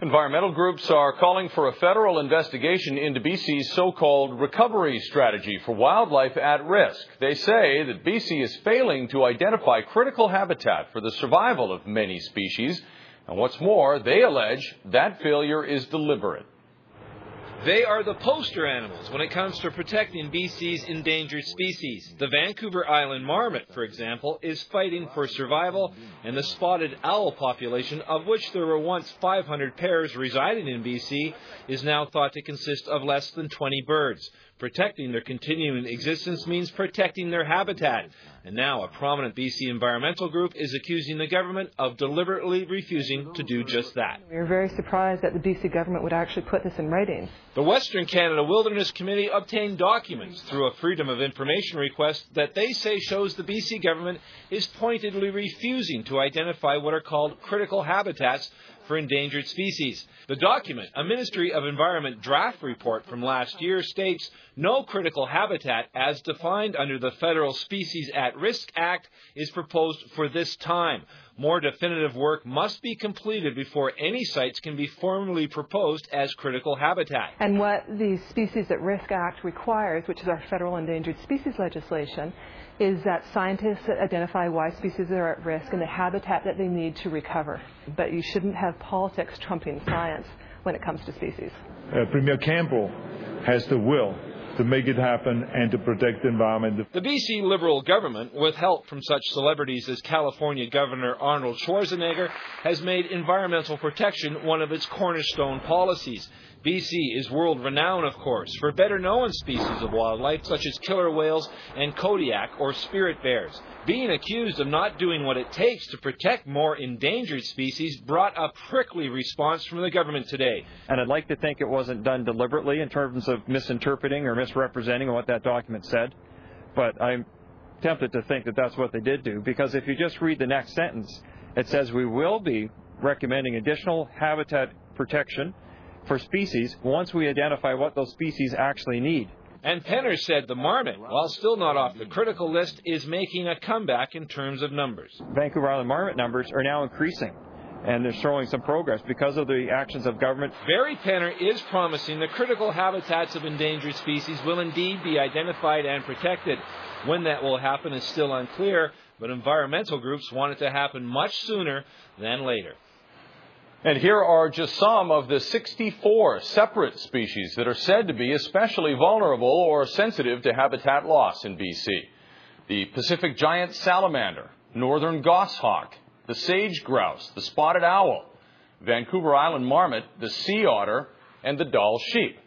Environmental groups are calling for a federal investigation into BC's so-called recovery strategy for wildlife at risk. They say that BC is failing to identify critical habitat for the survival of many species. And what's more, they allege that failure is deliberate. They are the poster animals when it comes to protecting BC's endangered species. The Vancouver Island marmot, for example, is fighting for survival, and the spotted owl population, of which there were once 500 pairs residing in BC, is now thought to consist of less than 20 birds. Protecting their continuing existence means protecting their habitat. And now a prominent BC environmental group is accusing the government of deliberately refusing to do just that. We are very surprised that the BC government would actually put this in writing. The Western Canada Wilderness Committee obtained documents through a Freedom of Information request that they say shows the BC government is pointedly refusing to identify what are called critical habitats for endangered species. The document, a Ministry of Environment draft report from last year, states no critical habitat as defined under the Federal Species at Risk Act is proposed for this time. More definitive work must be completed before any sites can be formally proposed as critical habitat. And what the Species at Risk Act requires, which is our federal endangered species legislation, is that scientists identify why species are at risk and the habitat that they need to recover. But you shouldn't have politics trumping science when it comes to species. Premier Campbell has the will to make it happen and to protect the environment. The BC Liberal government, with help from such celebrities as California Governor Arnold Schwarzenegger, has made environmental protection one of its cornerstone policies. BC is world-renowned, of course, for better-known species of wildlife such as killer whales and Kodiak or spirit bears. Being accused of not doing what it takes to protect more endangered species brought a prickly response from the government today. And I'd like to think it wasn't done deliberately in terms of misinterpreting or misrepresenting what that document said, but I'm tempted to think that that's what they did do, because if you just read the next sentence, it says we will be recommending additional habitat protection for species once we identify what those species actually need. And Penner said the marmot, while still not off the critical list, is making a comeback in terms of numbers. Vancouver Island marmot numbers are now increasing, and they're showing some progress because of the actions of government. Barry Penner is promising the critical habitats of endangered species will indeed be identified and protected. When that will happen is still unclear, but environmental groups want it to happen much sooner than later. And here are just some of the 64 separate species that are said to be especially vulnerable or sensitive to habitat loss in BC. The Pacific giant salamander, northern goshawk, the sage grouse, the spotted owl, Vancouver Island marmot, the sea otter, and the Dall sheep.